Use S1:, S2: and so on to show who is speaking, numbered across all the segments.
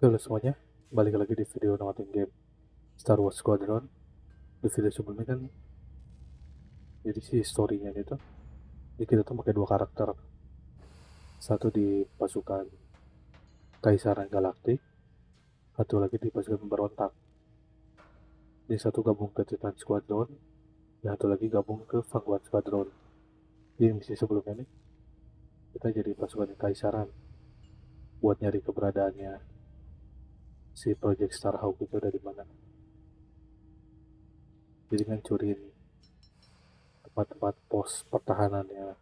S1: Halo semuanya, balik lagi di video namatin game Star Wars Squadron. Di video sebelumnya kan, jadi si story-nya itu, jadi kita tuh pakai dua karakter. Satu di pasukan Kaisaran Galaktik, satu lagi di pasukan Pemberontak. Jadi satu gabung ke Titan Squadron, dan satu lagi gabung ke Vanguard Squadron. Di misi sebelumnya nih, kita jadi pasukan Kaisaran buat nyari keberadaannya si Project Starhawk itu dari mana. Jadi ngancurin tempat-tempat pos pertahanannya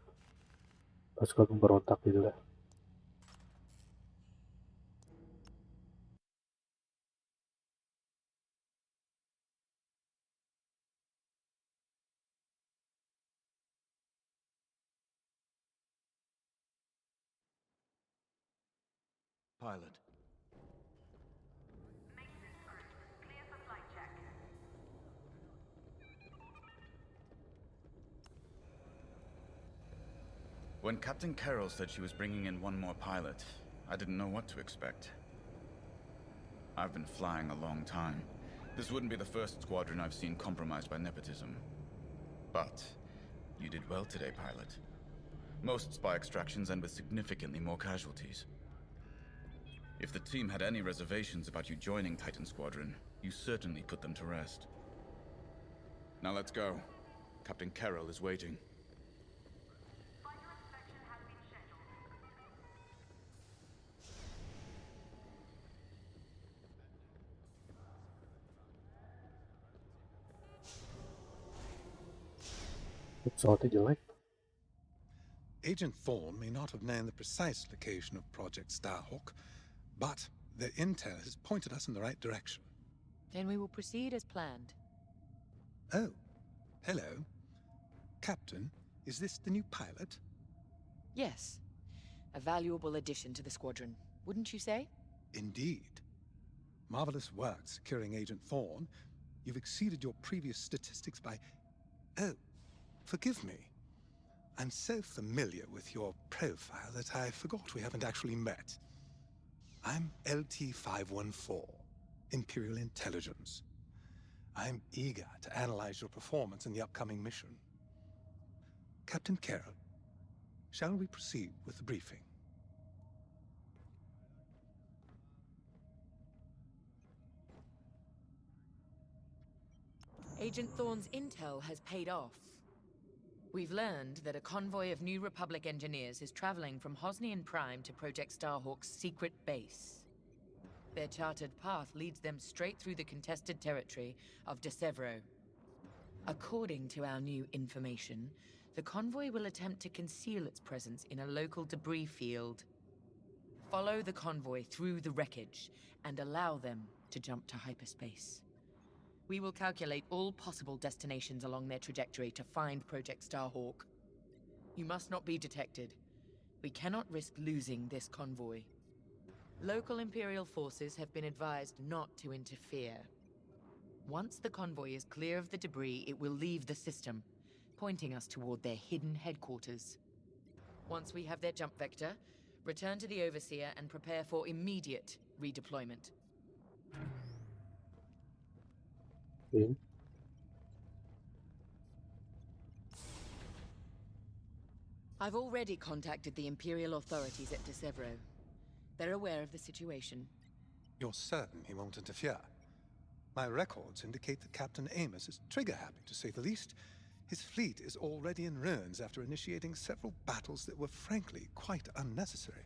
S1: pasukan Pemberontak gitu lah.
S2: Pilot. When Captain Carroll said she was bringing in one more pilot, I didn't know what to expect. I've been flying a long time. This wouldn't be the first squadron I've seen compromised by nepotism. But you did well today, pilot. Most spy extractions end with significantly more casualties. If the team had any reservations about you joining Titan Squadron, you certainly put them to rest. Now let's go. Captain Carroll is waiting.
S1: Pesawatnya jelek.
S3: Agent Thorne may not have known the precise location of Project Starhawk, but the intel has pointed us in the right direction.
S4: Then we will proceed as planned.
S3: Oh, hello. Captain, is this the new pilot?
S4: Yes. A valuable addition to the squadron, wouldn't you say?
S3: Indeed. Marvelous work securing Agent Thorne. You've exceeded your previous statistics by... Oh, forgive me. I'm so familiar with your profile that I forgot we haven't actually met. I'm LT-514, Imperial Intelligence. I'm eager to analyze your performance in the upcoming mission. Captain Carroll, shall we proceed with the briefing?
S4: Agent Thorne's intel has paid off. We've learned that a convoy of New Republic engineers is traveling from Hosnian Prime to Project Starhawk's secret base. Their charted path leads them straight through the contested territory of Desevro. According to our new information, the convoy will attempt to conceal its presence in a local debris field. Follow the convoy through the wreckage and allow them to jump to hyperspace. We will calculate all possible destinations along their trajectory to find Project Starhawk. You must not be detected. We cannot risk losing this convoy. Local Imperial forces have been advised not to interfere. Once the convoy is clear of the debris, it will leave the system, pointing us toward their hidden headquarters. Once we have their jump vector, return to the Overseer and prepare for immediate redeployment.
S1: Okay.
S4: I've already contacted the Imperial authorities at Desevro. They're aware of the situation.
S3: You're certain he won't interfere? My records indicate that Captain Amos is trigger-happy, to say the least. His fleet is already in ruins after initiating several battles that were frankly quite unnecessary.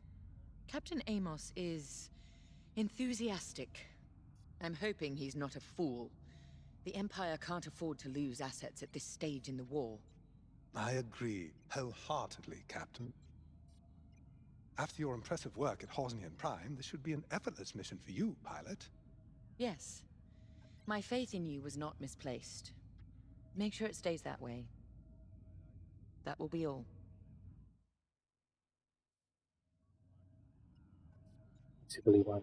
S4: Captain Amos is enthusiastic. I'm hoping he's not a fool. The Empire can't afford to lose assets at this stage in the war.
S3: I agree wholeheartedly, Captain. After your impressive work at Hosnian Prime, this should be an effortless mission for you, pilot.
S4: Yes. My faith in you was not misplaced. Make sure it stays that way. That will be all.
S1: Si kelima.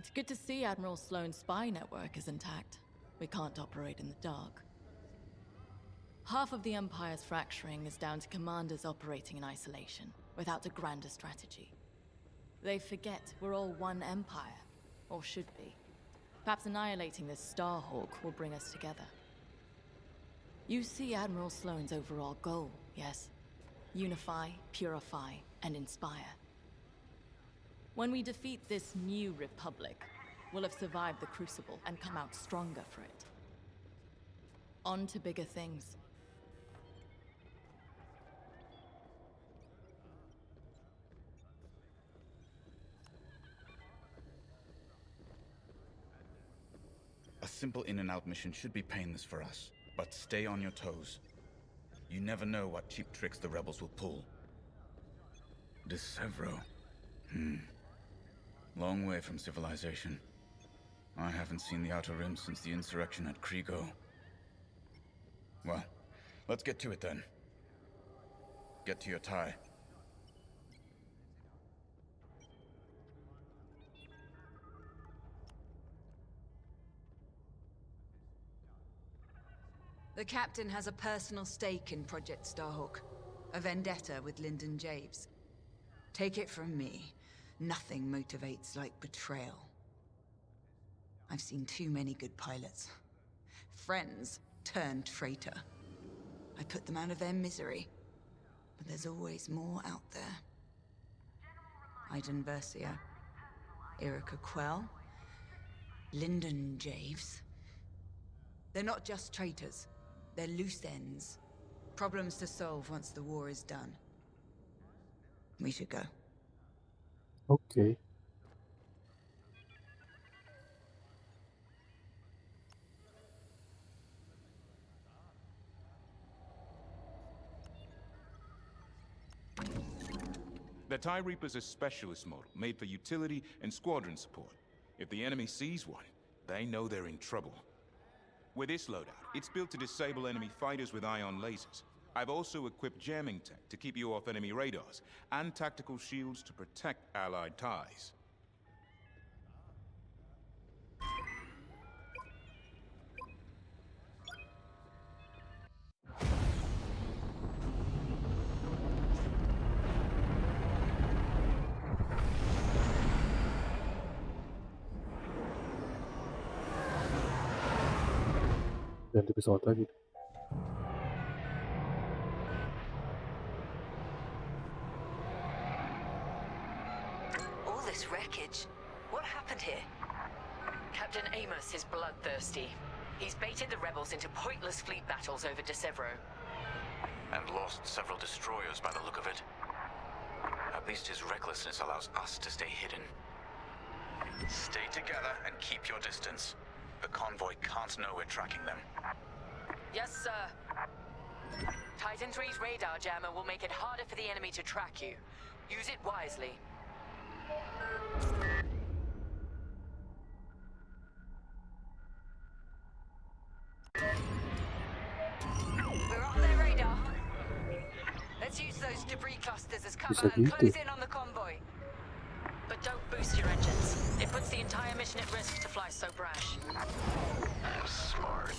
S5: It's good to see Admiral Sloane's spy network is intact. We can't operate in the dark. Half of the Empire's fracturing is down to commanders operating in isolation, without a grander strategy. They forget we're all one empire, or should be. Perhaps annihilating this Starhawk will bring us together. You see Admiral Sloane's overall goal, yes? Unify, purify, and inspire. When we defeat this new republic, we'll have survived the Crucible and come out stronger for it. On to bigger things.
S2: A simple in-and-out mission should be painless for us, but stay on your toes. You never know what cheap tricks the rebels will pull. Decevro. Long way from civilization. I haven't seen the Outer Rim since the insurrection at Kriego. Well, let's get to it then. Get to your tie.
S6: The captain has a personal stake in Project Starhawk. A vendetta with Lyndon Javes. Take it from me, nothing motivates like betrayal. I've seen too many good pilots. Friends turned traitor. I put them out of their misery. But there's always more out there. Iden Versio, Erica Quell, Lyndon Javes. They're not just traitors. They're loose ends. Problems to solve once the war is done. We should go.
S1: Okay.
S7: The TIE Reaper's a specialist model, made for utility and squadron support. If the enemy sees one, they know they're in trouble. With this loadout, it's built to disable enemy fighters with ion lasers. I've also equipped jamming tech to keep you off enemy radars, and tactical shields to protect Allied TIEs.
S1: Ganti pesawat lagi.
S4: All this wreckage. What happened here? Captain Amos is bloodthirsty. He's baited the rebels into pointless fleet battles over Decevro.
S2: And lost several destroyers by the look of it. At least his recklessness allows us to stay hidden. Stay together and keep your distance. The convoy can't know we're tracking them.
S4: Yes, sir. Titan 3's radar jammer will make it harder for the enemy to track you. Use it wisely. We're on their radar. Let's use those debris clusters as cover
S1: Bisa
S4: and
S1: gitu.
S4: close in on the convoy. But don't boost your engines. It puts the entire mission at risk to fly so brash.
S2: Smart.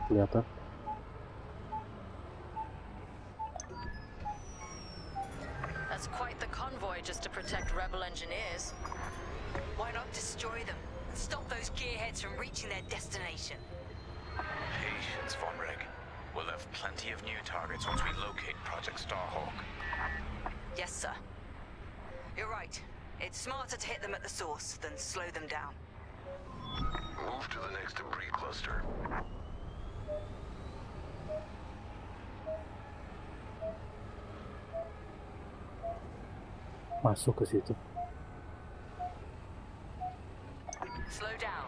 S1: Kelihatan.
S4: That's quite the convoy just to protect rebel engineers. Why not destroy them and stop those gearheads from reaching their destination?
S2: Patience, Von Reg. We'll have plenty of new targets once we locate Project Starhawk.
S4: Yes, sir. You're right. It's smarter to hit them at the source than slow them down.
S2: Move to the next debris cluster.
S1: Masuk ke situ.
S4: Slow down.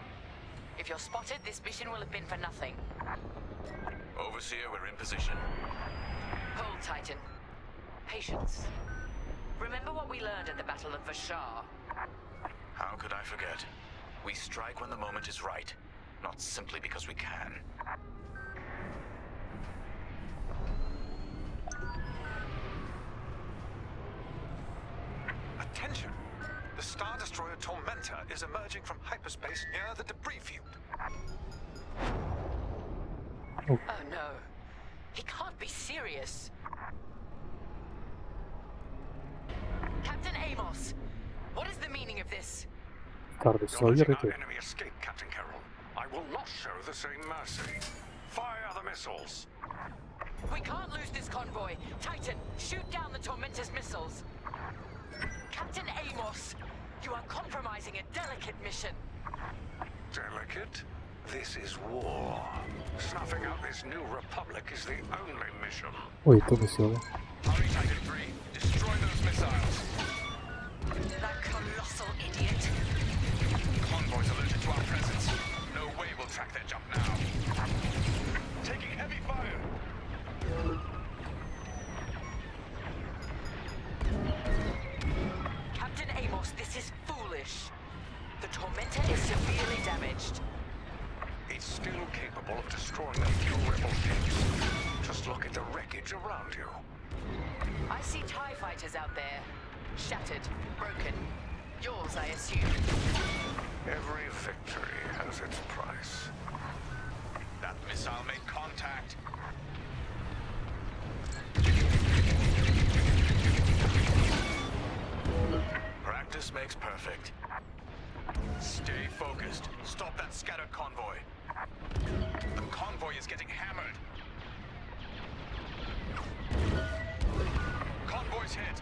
S4: If you're spotted, this mission will have been for nothing.
S2: Overseer, we're in position.
S4: Hold, Titan. Patience. Remember what we learned at the Battle of Vashar?
S2: How could I forget?
S8: We strike when the moment is right, not simply because we can.
S9: Attention! The Star Destroyer Tormentor is emerging from hyperspace near the debris field.
S4: Oh no. He can't be serious. Captain Amos, what is the meaning of this?
S1: Star
S9: You're
S1: Destroyer
S9: letting
S1: itu.
S9: our enemy escape, Captain Carroll. I will not show the same mercy. Fire the missiles.
S4: We can't lose this convoy. Titan, shoot down the Tormentor's missiles. Captain Amos, you are compromising a delicate mission.
S9: Delicate? This is war. Snuffing out this new republic is the only mission.
S1: Oh itu misalnya.
S8: Hurry, Titan 3. Destroy those missiles.
S4: That colossal idiot.
S8: Convoys alerted to our presence. No way we'll track their jump now. Taking heavy fire.
S4: Captain Amos, this is foolish. The Tormentor is severely damaged.
S9: It's still capable of destroying a few rebel ships. Just look at the wreckage around you.
S4: I see TIE fighters out there. Shattered, broken. Yours, I assume.
S9: Every victory has its price.
S8: That missile made contact. Practice makes perfect. Stay focused. Stop that scattered convoy. The convoy is getting hammered. Convoy's hit.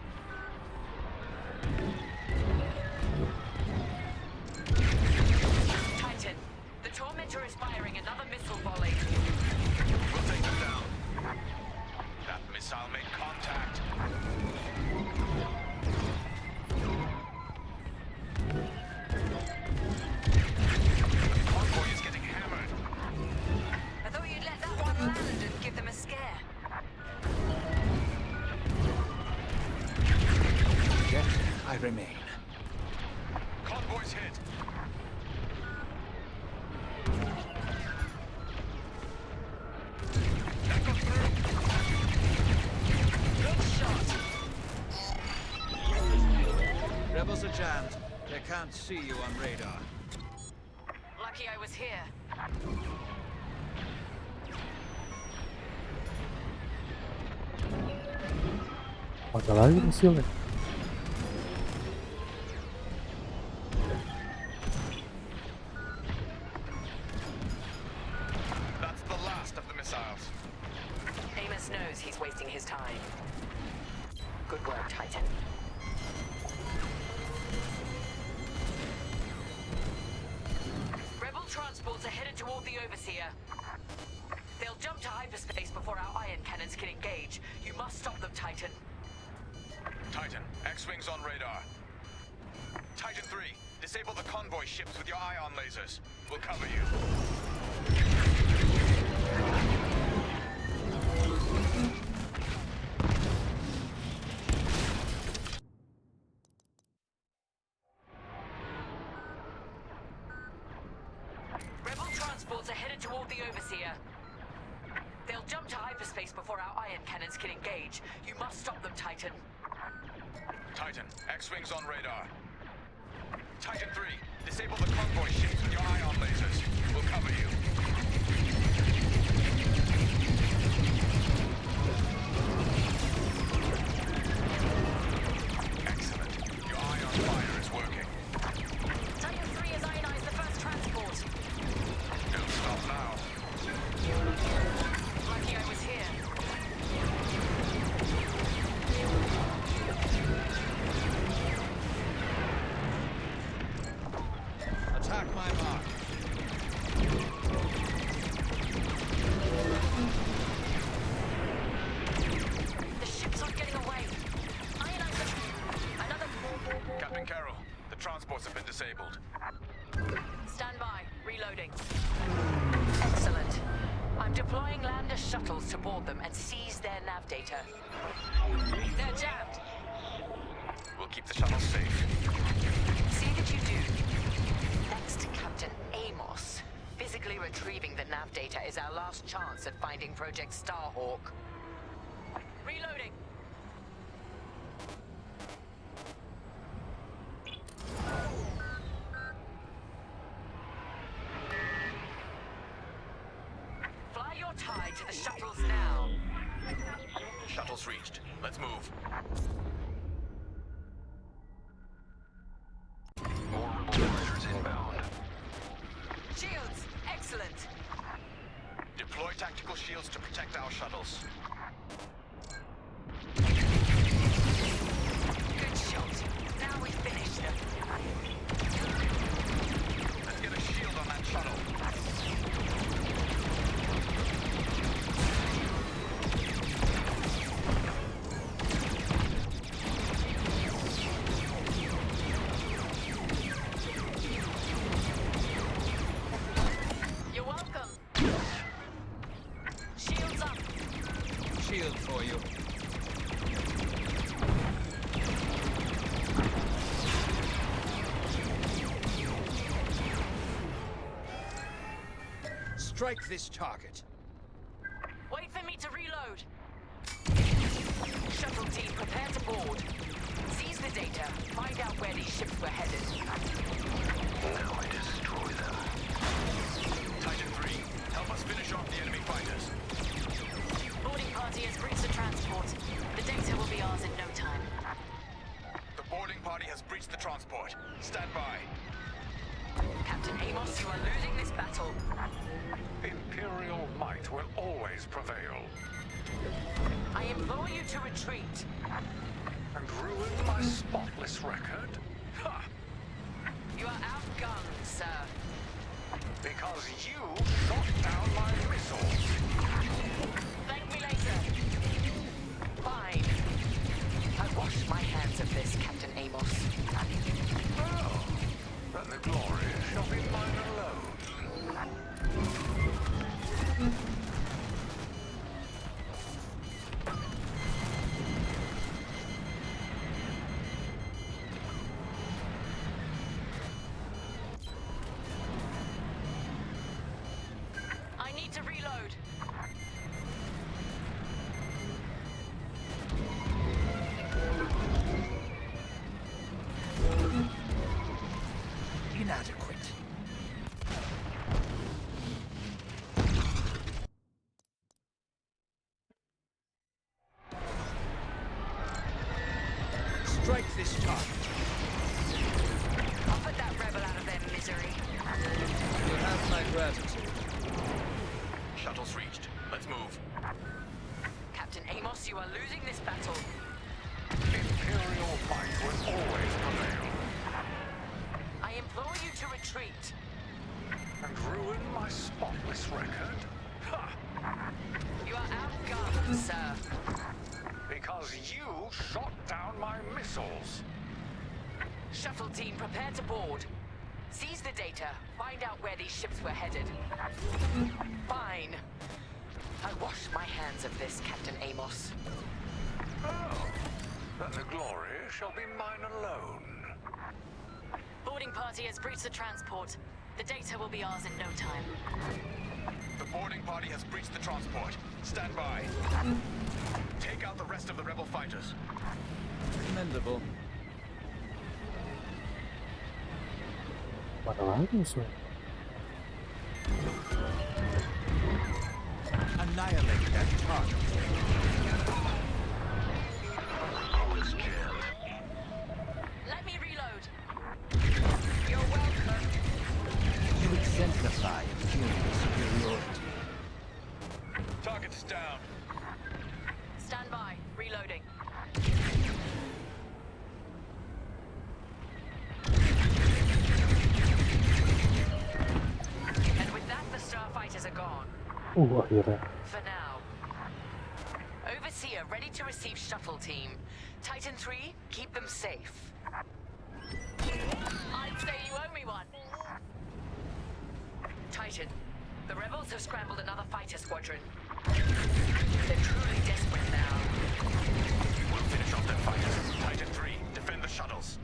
S4: Titan, the Tormentor is firing another missile volley.
S8: We'll take them down. That missile made contact. The convoy is getting hammered.
S6: I thought you'd let that one land and give them a scare.
S8: Yet I remain. Convoy's hit. That got through.
S4: Good shot.
S10: Rebels are jammed. They can't see you on radar.
S4: Lucky I was here.
S1: Mana lagi misilnya?
S8: That's the last of the missiles.
S4: Amos knows he's wasting his time. Good work, Titan. Rebel transports are headed toward the Overseer. They'll jump to hyperspace before our ion cannons can engage. You must stop them, Titan.
S8: Titan, X-Wings on radar. Titan 3, disable the convoy ships with your ion lasers. We'll cover you.
S4: Rebel transports are headed toward the Overseer. They'll jump to hyperspace before our ion cannons can engage. You must stop them, Titan.
S8: Titan, X-Wings on radar. Titan 3, disable the convoy ships with your ion lasers. We'll cover you. Excellent. Your ion fire is working.
S4: Titan 3 has ionized the first transport.
S8: Don't stop now.
S4: Lucky I was here.
S10: Attack my mark.
S4: The ships aren't getting away. Ionize them. Another...
S8: Captain Carroll, the transports have been disabled.
S4: Stand by. Reloading. Excellent. I'm deploying lander shuttles to board them and seize their nav data. They're jammed.
S8: We'll keep the shuttle safe.
S4: See that you do. Next, Physically retrieving the nav data is our last chance at finding Project Starhawk. Reloading. Fly your tide to the shuttles now.
S8: Shuttle's reached. Let's move.
S9: Measures inbound.
S4: Shields, excellent.
S8: Deploy tactical shields to protect our shuttles.
S4: Good shot. Now we finish them.
S8: Let's get a shield on that shuttle.
S4: You're welcome. Shields up.
S10: Shield for you. Strike this target.
S4: Wait for me to reload. Shuttle team, prepare to board. Seize the data. Find out where these ships were headed.
S9: Now I destroy them.
S8: Titan 3, help us finish off the enemy fighters.
S4: Boarding party has breached the transport. The data will be ours in no time.
S8: The boarding party has breached the transport. Stand by.
S4: Captain Amos, you are losing this battle.
S9: Imperial might will always prevail.
S4: I implore you to retreat.
S9: And ruin my spotless record? Ha!
S4: You are outgunned, sir.
S9: Because you shot down my missiles.
S4: Thank me later. Fine. I wash my hands of this, Captain Amos.
S9: Oh, then the glory shall be mine alone.
S4: I need to reload.
S10: Inadequate. Strike this target.
S4: I'll put that rebel out of their misery.
S10: You have my gratitude.
S8: Shuttle's reached. Let's move.
S4: Captain Amos, you are losing this battle.
S9: Imperial might will always prevail.
S4: I implore you to retreat.
S9: And ruin my spotless record? Ha!
S4: You are outgunned, sir.
S9: Because you shot down my missiles.
S4: Shuttle team, prepare to board. Seize the data. Find out where these ships were headed. Fine. I wash my hands of this, Captain Amos.
S9: Oh, then the glory shall be mine alone.
S5: Boarding party has breached the transport. The data will be ours in no time.
S8: The boarding party has breached the transport. Stand by. Take out the rest of the rebel fighters.
S10: Commendable.
S1: Mana lagi musuhnya?
S10: Annihilate that target.
S9: Always jammed.
S4: Let me reload. You're welcome.
S10: You exemplify Imperial superiority.
S8: Target is down.
S4: Stand by. Reloading. And with that, the starfighters are gone.
S1: Akhirnya.
S4: For now. Overseer, ready to receive shuttle team. Titan 3, keep them safe. I'd say you owe me one. Titan, the rebels have scrambled another fighter squadron. They're truly desperate now.
S8: We'll finish off their fighters. Titan 3, defend the shuttles.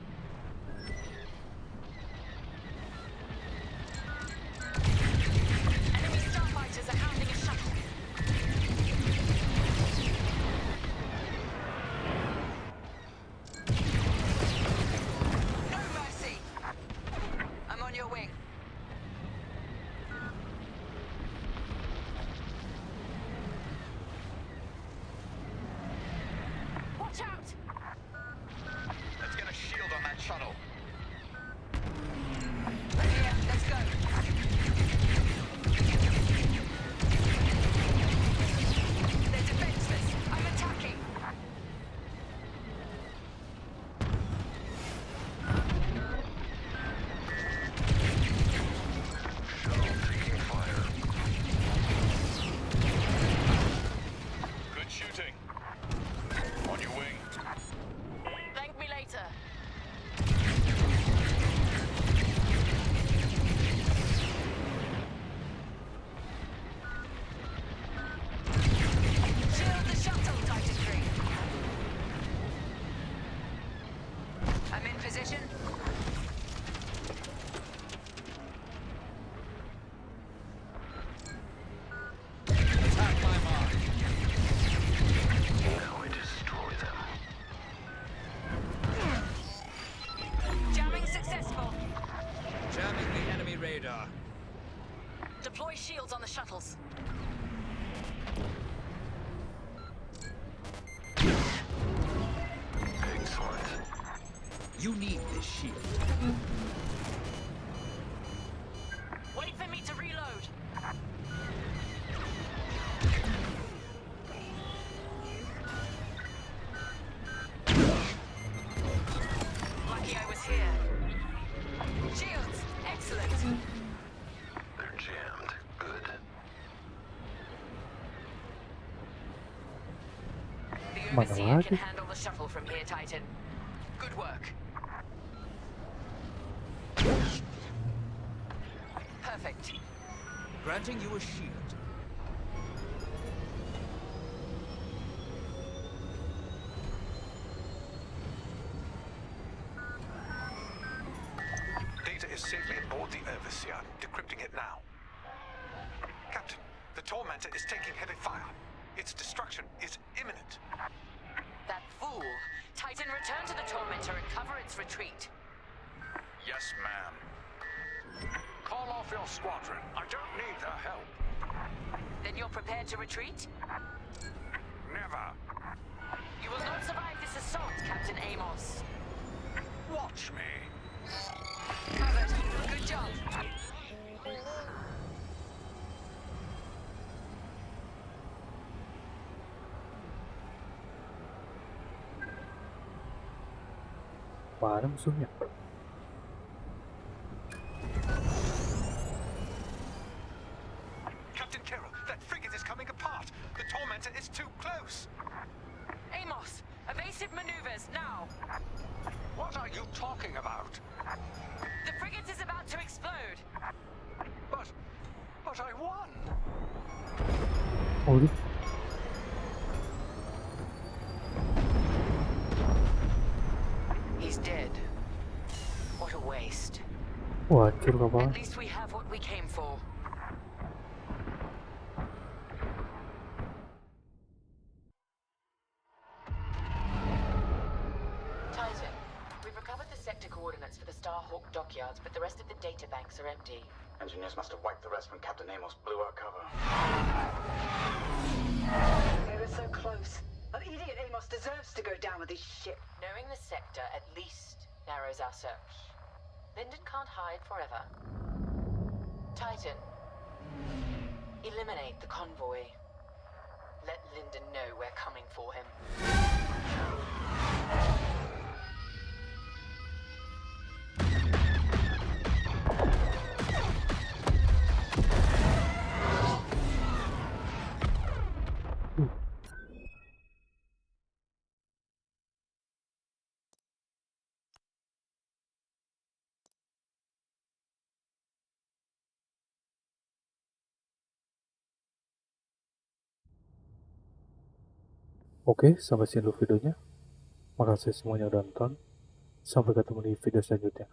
S10: You need this shield.
S4: Wait for me to reload. Lucky I was here. Shields, excellent.
S9: They're jammed. Good.
S4: The
S1: Mana
S4: Overseer
S1: lagi?
S4: can handle the shuttle from here, Titan. Good work. Perfect.
S10: Granting you a shield.
S9: Data is safely aboard the Overseer. Decrypting it now. Captain, the Tormentor is taking heavy fire. Its destruction is imminent.
S4: That fool. Titan, return to the Tormentor and cover its retreat.
S8: Yes, ma'am.
S9: Call off your squadron. I don't need their help.
S4: Then you're prepared to retreat?
S9: Never.
S4: You will not survive this assault, Captain Amos.
S9: Watch me.
S4: Covered. Good job.
S1: Mana musuhnya?
S9: Captain Carroll, that frigate is coming apart. The Tormentor is too close.
S4: Amos, evasive maneuvers, now.
S9: What are you talking about?
S4: The frigate is about to explode.
S9: But I won.
S1: Oh,
S4: He's dead. What a waste.
S1: wah, hancur kapal.
S4: At least we have what we came for. Titan, we've recovered the sector coordinates for the Starhawk dockyards, but the rest of the data banks are empty.
S11: Engineers must have wiped the rest when Captain Amos blew our cover.
S6: They were so close. That idiot Amos deserves to go down with his ship.
S4: Knowing the sector at least narrows our search. Linden can't hide forever. Titan, eliminate the convoy. Let Linden know we're coming for him.
S1: Oke, sampai sini dulu videonya. Makasih semuanya udah nonton. Sampai ketemu di video selanjutnya.